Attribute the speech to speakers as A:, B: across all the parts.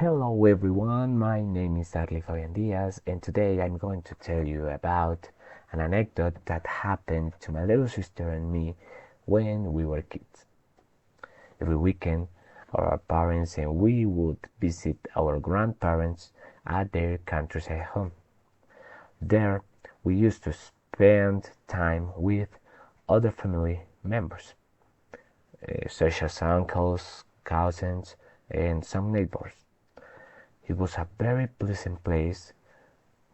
A: Hello everyone, my name is Fabian Diaz, and today I'm going to tell you about an anecdote that happened to my little sister and me when we were kids. Every weekend, our parents and we would visit our grandparents at their countryside home. There, we used to spend time with other family members, such as uncles, cousins, and some neighbors. It was a very pleasant place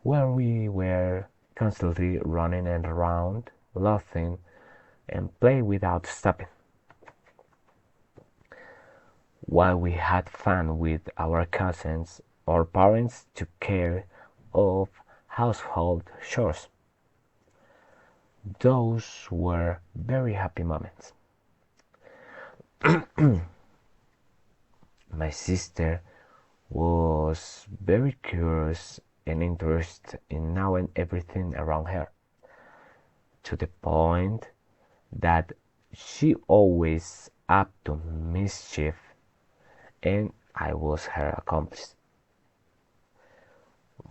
A: where we were constantly running around, laughing, and playing without stopping. While we had fun with our cousins, our parents took care of household chores. Those were very happy moments. My sister was very curious and interested in knowing everything around her, to the point that she always up to mischief, and I was her accomplice.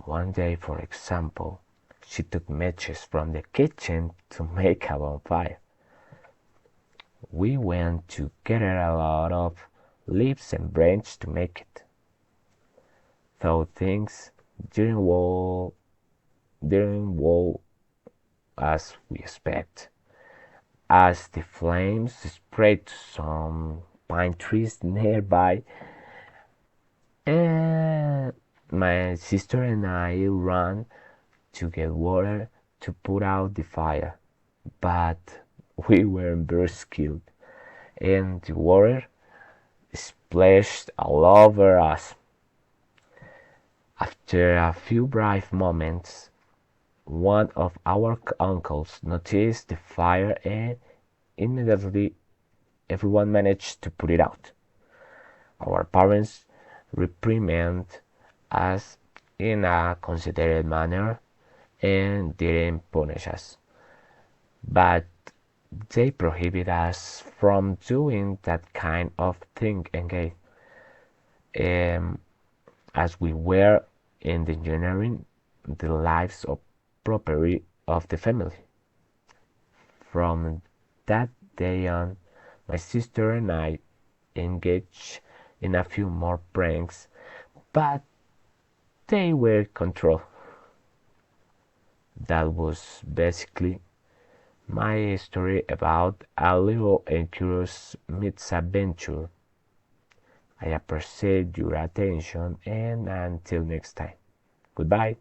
A: One day, for example, she took matches from the kitchen to make a bonfire. We went to gather a lot of leaves and branches to make it. Though things didn't go as we expect, as the flames spread to some pine trees nearby, and my sister and I ran to get water to put out the fire, but we were very skilled, and the water splashed all over us. After a few brief moments, one of our uncles noticed the fire and immediately everyone managed to put it out. Our parents reprimanded us in a considerate manner and didn't punish us, but they prohibited us from doing that kind of thing again, as we were endangering the lives of property of the family. From that day on, my sister and I engaged in a few more pranks, but they were controlled. That was basically my story about a little and curious misadventure. I appreciate your attention, and until next time, goodbye.